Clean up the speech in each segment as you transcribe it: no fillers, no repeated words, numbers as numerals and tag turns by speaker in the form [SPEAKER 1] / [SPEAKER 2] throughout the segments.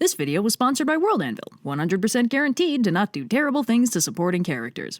[SPEAKER 1] This video was sponsored by World Anvil, 100% guaranteed to not do terrible things to supporting characters.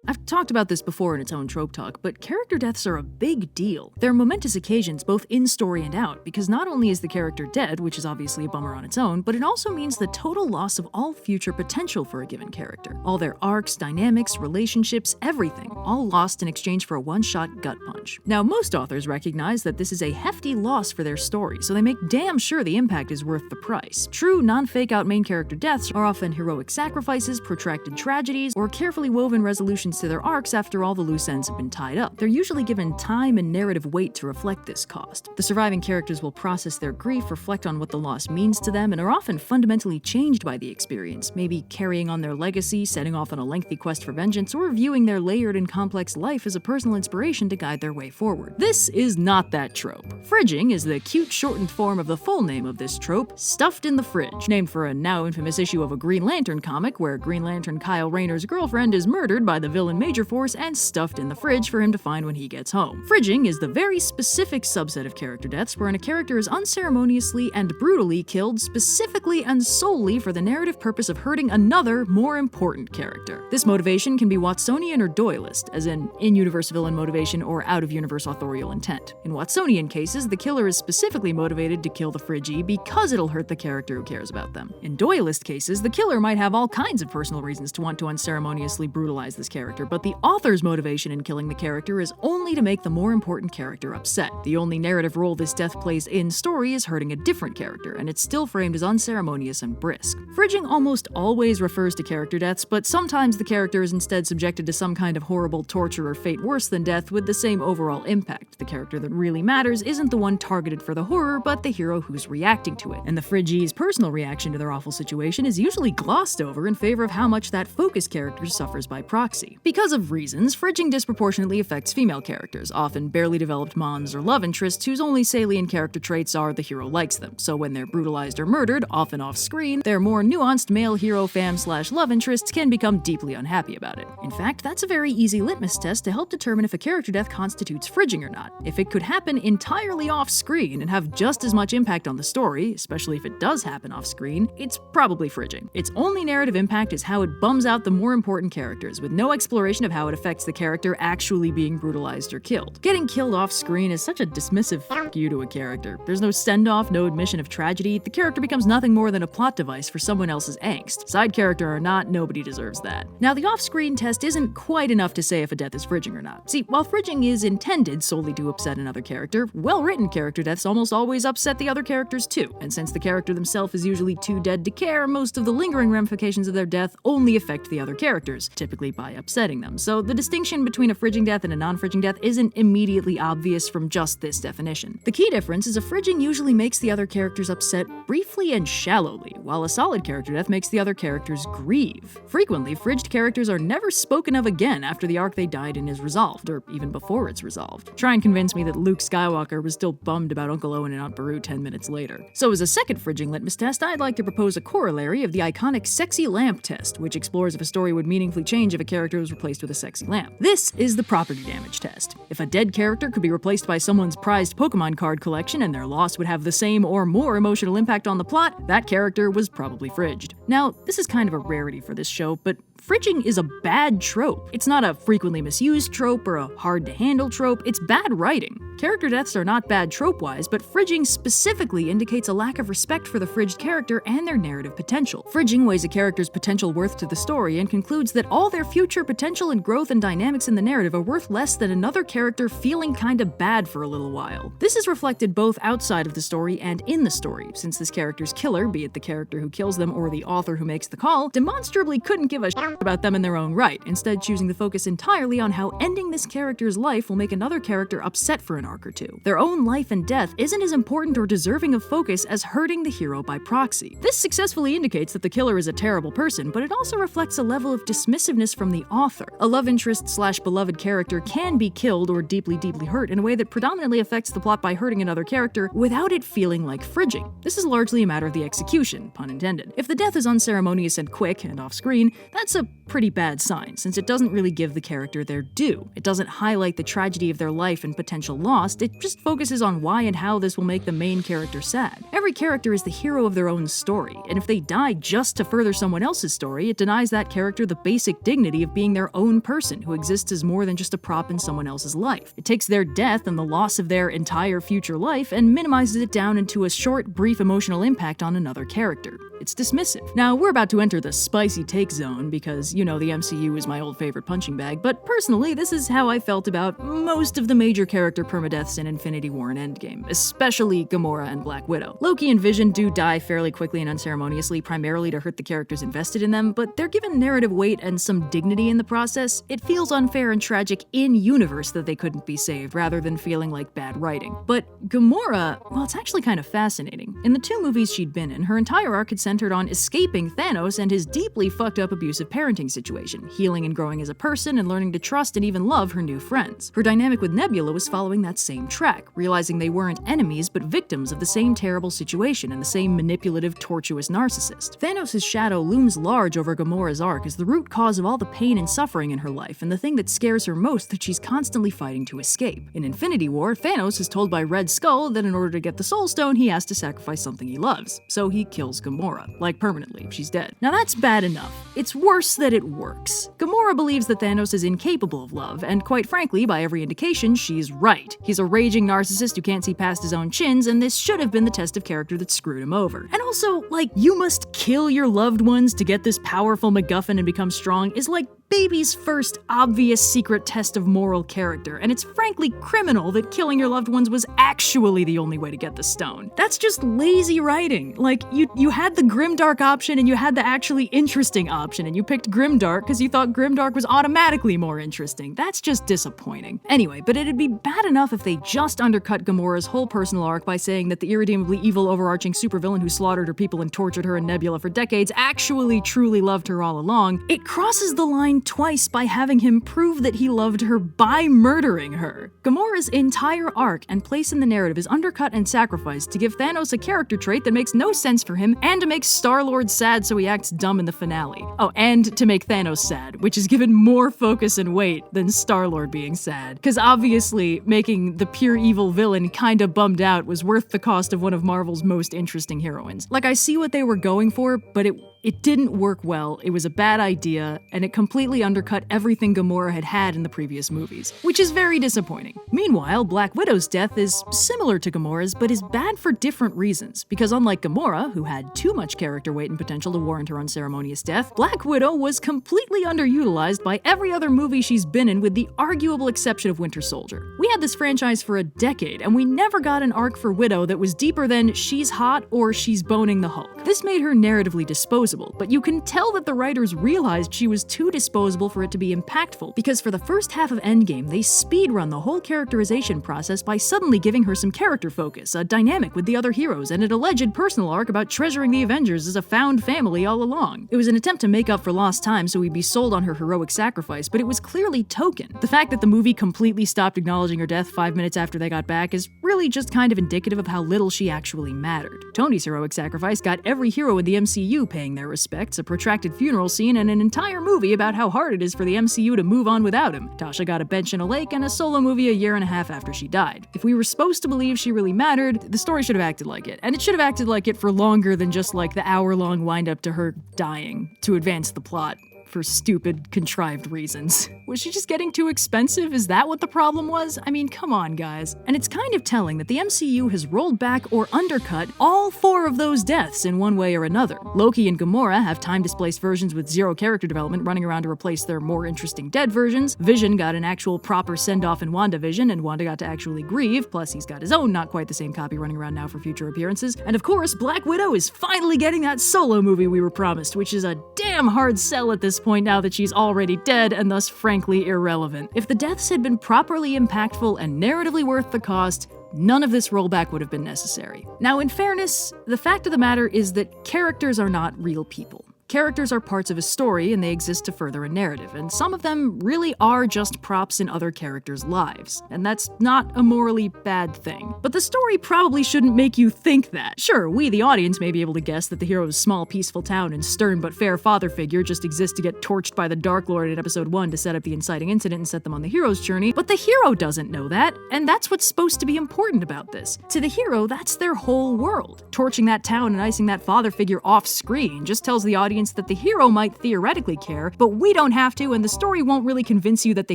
[SPEAKER 1] I've talked about this before in its own trope talk, but character deaths are a big deal. They're momentous occasions both in story and out, because not only is the character dead, which is obviously a bummer on its own, but it also means the total loss of all future potential for a given character. All their arcs, dynamics, relationships, everything, all lost in exchange for a one-shot gut punch. Now, most authors recognize that this is a hefty loss for their story, so they make damn sure the impact is worth the price. True, non-fake-out main character deaths are often heroic sacrifices, protracted tragedies, or carefully woven resolutions to their arcs after all the loose ends have been tied up. They're usually given time and narrative weight to reflect this cost. The surviving characters will process their grief, reflect on what the loss means to them, and are often fundamentally changed by the experience, maybe carrying on their legacy, setting off on a lengthy quest for vengeance, or viewing their layered and complex life as a personal inspiration to guide their way forward. This is not that trope. Fridging is the cute shortened form of the full name of this trope, Stuffed in the Fridge, named for a now infamous issue of a Green Lantern comic where Green Lantern Kyle Rayner's girlfriend is murdered by the villain Major Force and stuffed in the fridge for him to find when he gets home. Fridging is the very specific subset of character deaths wherein a character is unceremoniously and brutally killed specifically and solely for the narrative purpose of hurting another, more important character. This motivation can be Watsonian or Doyleist, as in-universe villain motivation or out-of-universe authorial intent. In Watsonian cases, the killer is specifically motivated to kill the Fridgie because it'll hurt the character who cares about them. In Doyleist cases, the killer might have all kinds of personal reasons to want to unceremoniously brutalize this character, but the author's motivation in killing the character is only to make the more important character upset. The only narrative role this death plays in story is hurting a different character, and it's still framed as unceremonious and brisk. Fridging almost always refers to character deaths, but sometimes the character is instead subjected to some kind of horrible torture or fate worse than death with the same overall impact. The character that really matters isn't the one targeted for the horror, but the hero who's reacting to it, and the Fridgie's personal reaction to their awful situation is usually glossed over in favor of how much that focus character suffers by proxy. Because of reasons, fridging disproportionately affects female characters, often barely developed mons or love interests whose only salient character traits are the hero likes them, so when they're brutalized or murdered, often off-screen, their more nuanced male hero fam/love interests can become deeply unhappy about it. In fact, that's a very easy litmus test to help determine if a character death constitutes fridging or not. If it could happen entirely off-screen and have just as much impact on the story, especially if it does happen off-screen, it's probably fridging. Its only narrative impact is how it bums out the more important characters, with no exploration of how it affects the character actually being brutalized or killed. Getting killed off-screen is such a dismissive fuck you to a character. There's no send-off, no admission of tragedy. The character becomes nothing more than a plot device for someone else's angst. Side character or not, nobody deserves that. Now, the off-screen test isn't quite enough to say if a death is fridging or not. See, while fridging is intended solely to upset another character, well-written character deaths almost always upset the other characters too. And since the character themselves is usually too dead to care, most of the lingering ramifications of their death only affect the other characters, typically by upsetting them. So the distinction between a fridging death and a non-fridging death isn't immediately obvious from just this definition. The key difference is a fridging usually makes the other characters upset briefly and shallowly, while a solid character death makes the other characters grieve. Frequently, fridged characters are never spoken of again after the arc they died in is resolved, or even before it's resolved. Try and convince me that Luke Skywalker was still bummed about Uncle Owen and Aunt Beru 10 minutes later. So as a second fridging litmus test, I'd like to propose a corollary of the iconic sexy lamp test, which explores if a story would meaningfully change if a character was replaced with a sexy lamp. This is the property damage test. If a dead character could be replaced by someone's prized Pokemon card collection and their loss would have the same or more emotional impact on the plot, that character was probably fridged. Now, this is kind of a rarity for this show, but fridging is a bad trope. It's not a frequently misused trope or a hard-to-handle trope, it's bad writing. Character deaths are not bad trope-wise, but fridging specifically indicates a lack of respect for the fridged character and their narrative potential. Fridging weighs a character's potential worth to the story and concludes that all their future potential and growth and dynamics in the narrative are worth less than another character feeling kinda bad for a little while. This is reflected both outside of the story and in the story, since this character's killer, be it the character who kills them or the author who makes the call, demonstrably couldn't give a shit about them in their own right, instead choosing to focus entirely on how ending this character's life will make another character upset for an arc or two. Their own life and death isn't as important or deserving of focus as hurting the hero by proxy. This successfully indicates that the killer is a terrible person, but it also reflects a level of dismissiveness from the author. A love interest/beloved character can be killed or deeply hurt in a way that predominantly affects the plot by hurting another character without it feeling like fridging. This is largely a matter of the execution, pun intended. If the death is unceremonious and quick and off-screen, that's a pretty bad sign, since it doesn't really give the character their due. It doesn't highlight the tragedy of their life and potential loss, lost, it just focuses on why and how this will make the main character sad. Every character is the hero of their own story, and if they die just to further someone else's story, it denies that character the basic dignity of being their own person who exists as more than just a prop in someone else's life. It takes their death and the loss of their entire future life and minimizes it down into a short, brief emotional impact on another character. It's dismissive. Now, we're about to enter the spicy take zone because, you know, the MCU is my old favorite punching bag, but personally, this is how I felt about most of the major character permadeaths in Infinity War and Endgame, especially Gamora and Black Widow. Loki and Vision do die fairly quickly and unceremoniously, primarily to hurt the characters invested in them, but they're given narrative weight and some dignity in the process. It feels unfair and tragic in-universe that they couldn't be saved, rather than feeling like bad writing. But Gamora, well, it's actually kind of fascinating. In the 2 movies she'd been in, her entire arc had centered on escaping Thanos and his deeply fucked up abusive parenting situation, healing and growing as a person, and learning to trust and even love her new friends. Her dynamic with Nebula was following that same track, realizing they weren't enemies but victims of the same terrible situation and the same manipulative, tortuous narcissist. Thanos' shadow looms large over Gamora's arc as the root cause of all the pain and suffering in her life, and the thing that scares her most that she's constantly fighting to escape. In Infinity War, Thanos is told by Red Skull that in order to get the Soul Stone, he has to sacrifice something he loves, so he kills Gamora, like permanently if she's dead. Now that's bad enough. It's worse that it works. Gamora believes that Thanos is incapable of love, and quite frankly, by every indication, she's right. He's a raging narcissist who can't see past his own chins, and this should have been the test of character that screwed him over. And also, like, you must kill your loved ones to get this powerful MacGuffin and become strong is like baby's first obvious secret test of moral character, and it's frankly criminal that killing your loved ones was actually the only way to get the stone. That's just lazy writing. Like, you had the grimdark option and you had the actually interesting option, and you picked grimdark because you thought grimdark was automatically more interesting. That's just disappointing. Anyway, but it'd be bad enough if they just undercut Gamora's whole personal arc by saying that the irredeemably evil, overarching supervillain who slaughtered her people and tortured her in Nebula for decades actually truly loved her all along. It crosses the line twice by having him prove that he loved her by murdering her. Gamora's entire arc and place in the narrative is undercut and sacrificed to give Thanos a character trait that makes no sense for him, and to make Star-Lord sad so he acts dumb in the finale. Oh, and to make Thanos sad, which is given more focus and weight than Star-Lord being sad. Because obviously, making the pure evil villain kinda bummed out was worth the cost of one of Marvel's most interesting heroines. Like, I see what they were going for, but it didn't work well, it was a bad idea, and it completely undercut everything Gamora had in the previous movies, which is very disappointing. Meanwhile, Black Widow's death is similar to Gamora's, but is bad for different reasons, because unlike Gamora, who had too much character weight and potential to warrant her unceremonious death, Black Widow was completely underutilized by every other movie she's been in with the arguable exception of Winter Soldier. We had this franchise for a decade, and we never got an arc for Widow that was deeper than she's hot or she's boning the Hulk. This made her narratively disposable, but you can tell that the writers realized she was too disposable for it to be impactful, because for the first half of Endgame, they speedrun the whole characterization process by suddenly giving her some character focus, a dynamic with the other heroes, and an alleged personal arc about treasuring the Avengers as a found family all along. It was an attempt to make up for lost time so we'd be sold on her heroic sacrifice, but it was clearly token. The fact that the movie completely stopped acknowledging her death 5 minutes after they got back is really just kind of indicative of how little she actually mattered. Tony's heroic sacrifice got every hero in the MCU paying their respects, a protracted funeral scene, and an entire movie about how hard it is for the MCU to move on without him. Tasha got a bench in a lake, and a solo movie a year and a half after she died. If we were supposed to believe she really mattered, the story should have acted like it. And it should have acted like it for longer than just like the hour-long wind-up to her dying to advance the plot. For stupid, contrived reasons. Was she just getting too expensive? Is that what the problem was? I mean, come on, guys. And it's kind of telling that the MCU has rolled back or undercut all 4 of those deaths in one way or another. Loki and Gamora have time-displaced versions with 0 character development running around to replace their more interesting dead versions. Vision got an actual proper send-off in WandaVision, and Wanda got to actually grieve, plus he's got his own not quite the same copy running around now for future appearances. And of course, Black Widow is finally getting that solo movie we were promised, which is a damn hard sell at this point now that she's already dead and thus frankly irrelevant. If the deaths had been properly impactful and narratively worth the cost, none of this rollback would have been necessary. Now, in fairness, the fact of the matter is that characters are not real people. Characters are parts of a story and they exist to further a narrative, and some of them really are just props in other characters' lives. And that's not a morally bad thing. But the story probably shouldn't make you think that. Sure, we, the audience, may be able to guess that the hero's small, peaceful town and stern but fair father figure just exists to get torched by the Dark Lord in episode 1 to set up the inciting incident and set them on the hero's journey, but the hero doesn't know that, and that's what's supposed to be important about this. To the hero, that's their whole world. Torching that town and icing that father figure off screen just tells the audience that the hero might theoretically care, but we don't have to, and the story won't really convince you that the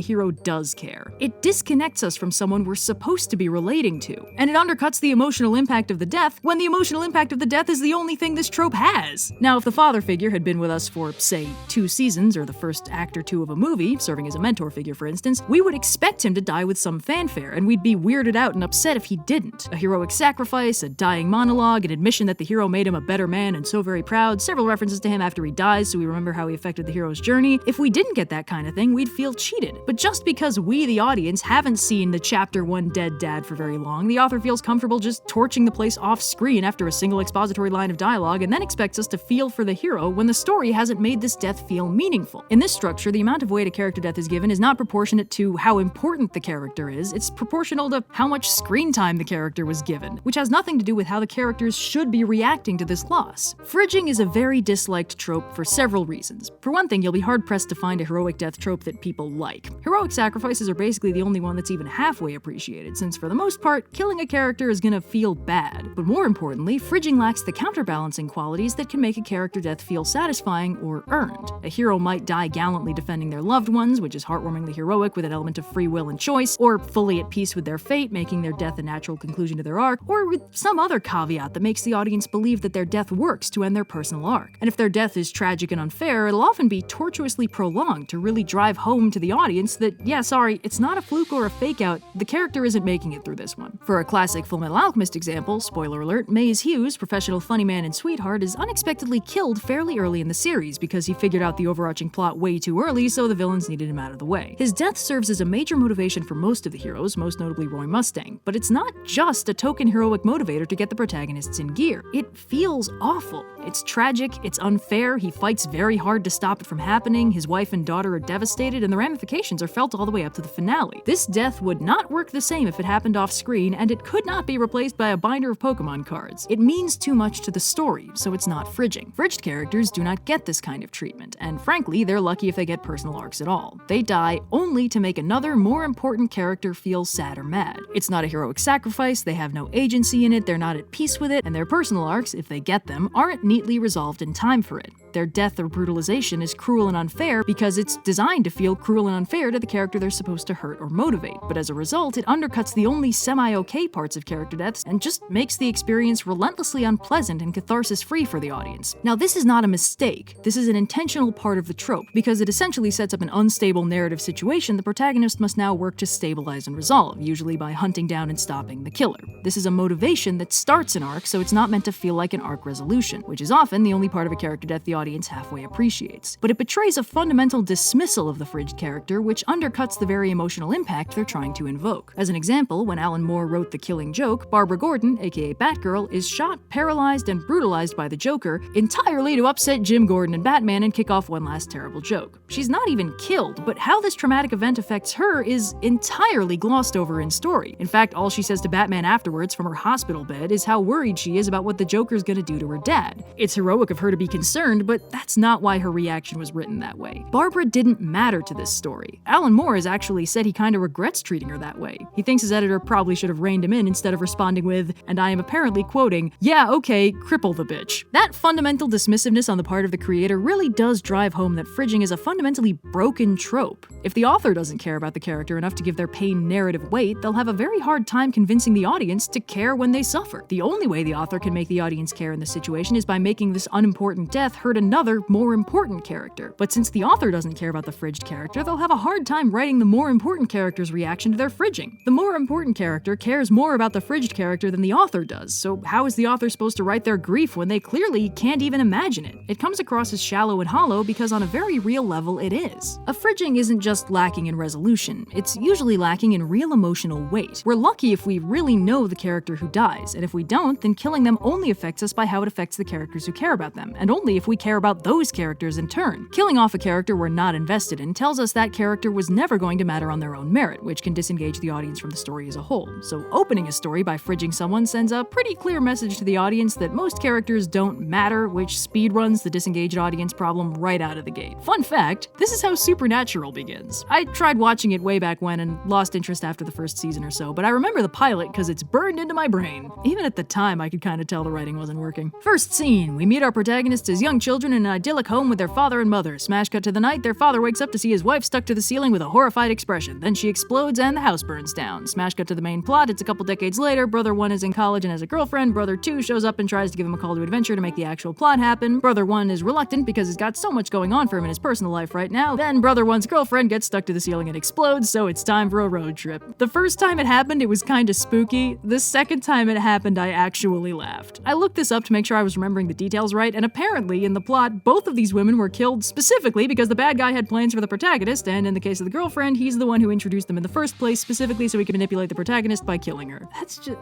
[SPEAKER 1] hero does care. It disconnects us from someone we're supposed to be relating to, and it undercuts the emotional impact of the death when the emotional impact of the death is the only thing this trope has. Now, if the father figure had been with us for, say, 2 seasons or the first act or 2 of a movie, serving as a mentor figure for instance, we would expect him to die with some fanfare, and we'd be weirded out and upset if he didn't. A heroic sacrifice, a dying monologue, an admission that the hero made him a better man and so very proud, several references to him after he dies so we remember how he affected the hero's journey. If we didn't get that kind of thing, we'd feel cheated. But just because we, the audience, haven't seen the Chapter 1 dead dad for very long, the author feels comfortable just torching the place off screen after a single expository line of dialogue and then expects us to feel for the hero when the story hasn't made this death feel meaningful. In this structure, the amount of weight a character death is given is not proportionate to how important the character is, it's proportional to how much screen time the character was given, which has nothing to do with how the characters should be reacting to this loss. Fridging is a very disliked trope for several reasons. For one thing, you'll be hard-pressed to find a heroic death trope that people like. Heroic sacrifices are basically the only one that's even halfway appreciated, since for the most part, killing a character is gonna feel bad. But more importantly, fridging lacks the counterbalancing qualities that can make a character death feel satisfying or earned. A hero might die gallantly defending their loved ones, which is heartwarmingly heroic with an element of free will and choice, or fully at peace with their fate, making their death a natural conclusion to their arc, or with some other caveat that makes the audience believe that their death works to end their personal arc. And if their death is tragic and unfair, it'll often be tortuously prolonged to really drive home to the audience that, yeah, sorry, it's not a fluke or a fake out, the character isn't making it through this one. For a classic Fullmetal Alchemist example, spoiler alert, Maze Hughes, professional funny man and sweetheart, is unexpectedly killed fairly early in the series because he figured out the overarching plot way too early, so the villains needed him out of the way. His death serves as a major motivation for most of the heroes, most notably Roy Mustang, but it's not just a token heroic motivator to get the protagonists in gear. It feels awful. It's tragic, it's unfair, he fights very hard to stop it from happening, his wife and daughter are devastated, and the ramifications are felt all the way up to the finale. This death would not work the same if it happened off screen, and it could not be replaced by a binder of Pokemon cards. It means too much to the story, so it's not fridging. Fridged characters do not get this kind of treatment, and frankly, they're lucky if they get personal arcs at all. They die only to make another, more important character feel sad or mad. It's not a heroic sacrifice, they have no agency in it, they're not at peace with it, and their personal arcs, if they get them, aren't neatly resolved in time for it. Their death or brutalization is cruel and unfair because it's designed to feel cruel and unfair to the character they're supposed to hurt or motivate, but as a result, it undercuts the only semi-okay parts of character deaths and just makes the experience relentlessly unpleasant and catharsis-free for the audience. Now, this is not a mistake. This is an intentional part of the trope, because it essentially sets up an unstable narrative situation the protagonist must now work to stabilize and resolve, usually by hunting down and stopping the killer. This is a motivation that starts an arc, so it's not meant to feel like an arc resolution, which is often the only part of a character death the audience halfway appreciates. But it betrays a fundamental dismissal of the fridged character, which undercuts the very emotional impact they're trying to invoke. As an example, when Alan Moore wrote The Killing Joke, Barbara Gordon, aka Batgirl, is shot, paralyzed, and brutalized by the Joker, entirely to upset Jim Gordon and Batman and kick off one last terrible joke. She's not even killed, but how this traumatic event affects her is entirely glossed over in story. In fact, all she says to Batman afterwards from her hospital bed is how worried she is about what the Joker's gonna do to her dad. It's heroic of her to be concerned, but that's not why her reaction was written that way. Barbara didn't matter to this story. Alan Moore has actually said he kinda regrets treating her that way. He thinks his editor probably should have reined him in instead of responding with, and I am apparently quoting, "Yeah, okay, cripple the bitch." That fundamental dismissiveness on the part of the creator really does drive home that fridging is a fundamentally broken trope. If the author doesn't care about the character enough to give their pain narrative weight, they'll have a very hard time convincing the audience to care when they suffer. The only way the author can make the audience care in this situation is by making this unimportant death hurt another, more important character. But since the author doesn't care about the fridged character, they'll have a hard time writing the more important character's reaction to their fridging. The more important character cares more about the fridged character than the author does, so how is the author supposed to write their grief when they clearly can't even imagine it? It comes across as shallow and hollow because on a very real level it is. A fridging isn't just lacking in resolution, it's usually lacking in real emotional weight. We're lucky if we really know the character who dies, and if we don't, then killing them only affects us by how it affects the character characters who care about them, and only if we care about those characters in turn. Killing off a character we're not invested in tells us that character was never going to matter on their own merit, which can disengage the audience from the story as a whole. So opening a story by fridging someone sends a pretty clear message to the audience that most characters don't matter, which speedruns the disengaged audience problem right out of the gate. Fun fact, this is how Supernatural begins. I tried watching it way back when and lost interest after the first season or so, but I remember the pilot because it's burned into my brain. Even at the time, I could kind of tell the writing wasn't working. First scene, we meet our protagonists as young children in an idyllic home with their father and mother. Smash cut to the night, their father wakes up to see his wife stuck to the ceiling with a horrified expression. Then she explodes and the house burns down. Smash cut to the main plot, it's a couple decades later, brother 1 is in college and has a girlfriend, brother 2 shows up and tries to give him a call to adventure to make the actual plot happen. Brother 1 is reluctant because he's got so much going on for him in his personal life right now. Then brother 1's girlfriend gets stuck to the ceiling and explodes, so it's time for a road trip. The first time it happened, it was kinda spooky. The second time it happened, I actually laughed. I looked this up to make sure I was remembering the details right, and apparently in the plot, both of these women were killed specifically because the bad guy had plans for the protagonist, and in the case of the girlfriend, he's the one who introduced them in the first place specifically so he could manipulate the protagonist by killing her. That's just,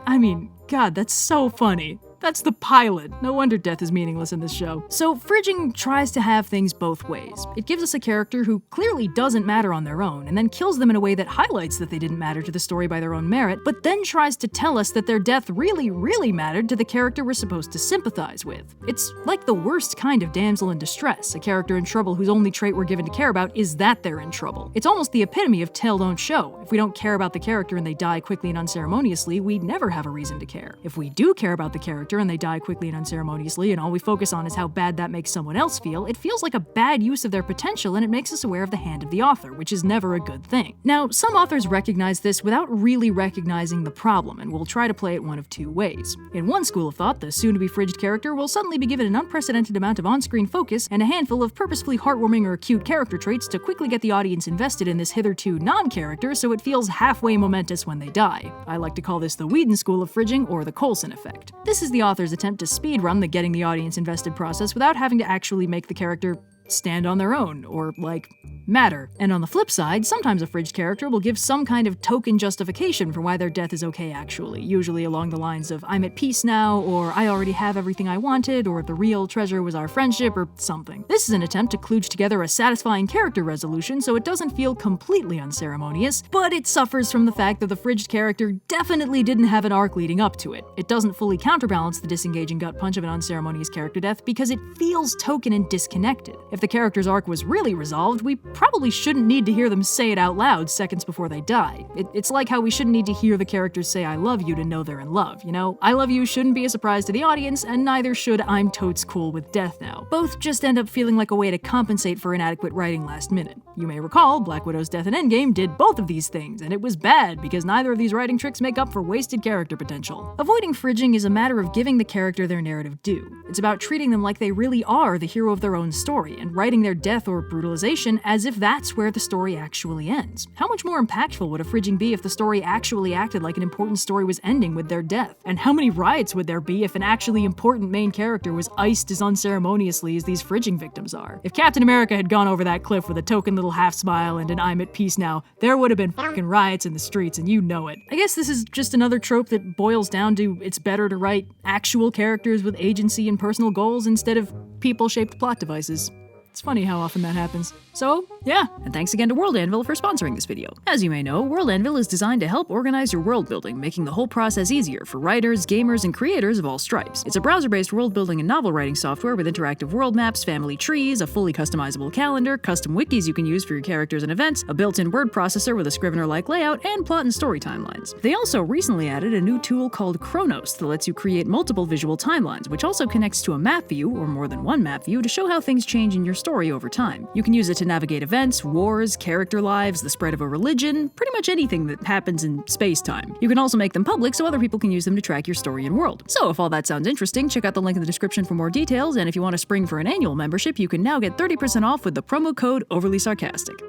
[SPEAKER 1] God, that's so funny. That's the pilot. No wonder death is meaningless in this show. So fridging tries to have things both ways. It gives us a character who clearly doesn't matter on their own, and then kills them in a way that highlights that they didn't matter to the story by their own merit, but then tries to tell us that their death really, really mattered to the character we're supposed to sympathize with. It's like the worst kind of damsel in distress, a character in trouble whose only trait we're given to care about is that they're in trouble. It's almost the epitome of tell don't show. If we don't care about the character and they die quickly and unceremoniously, we never have a reason to care. If we do care about the character and they die quickly and unceremoniously, and all we focus on is how bad that makes someone else feel, it feels like a bad use of their potential, and it makes us aware of the hand of the author, which is never a good thing. Now, some authors recognize this without really recognizing the problem, and will try to play it one of two ways. In one school of thought, the soon-to-be fridged character will suddenly be given an unprecedented amount of on-screen focus and a handful of purposefully heartwarming or cute character traits to quickly get the audience invested in this hitherto non-character so it feels halfway momentous when they die. I like to call this the Whedon school of fridging, or the Coulson Effect. This is the author's attempt to speedrun the getting the audience invested process without having to actually make the character stand on their own, or, matter. And on the flip side, sometimes a fridged character will give some kind of token justification for why their death is okay actually, usually along the lines of, I'm at peace now, or I already have everything I wanted, or the real treasure was our friendship, or something. This is an attempt to kludge together a satisfying character resolution so it doesn't feel completely unceremonious, but it suffers from the fact that the fridged character definitely didn't have an arc leading up to it. It doesn't fully counterbalance the disengaging gut punch of an unceremonious character death because it feels token and disconnected. If the character's arc was really resolved, we probably shouldn't need to hear them say it out loud seconds before they die. It's like how we shouldn't need to hear the characters say I love you to know they're in love, you know? I love you shouldn't be a surprise to the audience, and neither should I'm totes cool with death now. Both just end up feeling like a way to compensate for inadequate writing last minute. You may recall, Black Widow's death in Endgame did both of these things, and it was bad because neither of these writing tricks make up for wasted character potential. Avoiding fridging is a matter of giving the character their narrative due. It's about treating them like they really are the hero of their own story, and writing their death or brutalization as if that's where the story actually ends. How much more impactful would a fridging be if the story actually acted like an important story was ending with their death? And how many riots would there be if an actually important main character was iced as unceremoniously as these fridging victims are? If Captain America had gone over that cliff with a token little half smile and an I'm at peace now, there would have been fucking riots in the streets, and you know it. I guess this is just another trope that boils down to it's better to write actual characters with agency and personal goals instead of people-shaped plot devices. It's funny how often that happens. So, yeah, and thanks again to World Anvil for sponsoring this video. As you may know, World Anvil is designed to help organize your world building, making the whole process easier for writers, gamers, and creators of all stripes. It's a browser-based world building and novel writing software with interactive world maps, family trees, a fully customizable calendar, custom wikis you can use for your characters and events, a built-in word processor with a Scrivener-like layout, and plot and story timelines. They also recently added a new tool called Chronos that lets you create multiple visual timelines, which also connects to a map view, or more than one map view, to show how things change in your story over time. You can use it to navigate events, wars, character lives, the spread of a religion, pretty much anything that happens in space-time. You can also make them public so other people can use them to track your story and world. So if all that sounds interesting, check out the link in the description for more details, and if you want to spring for an annual membership, you can now get 30% off with the promo code Overly Sarcastic.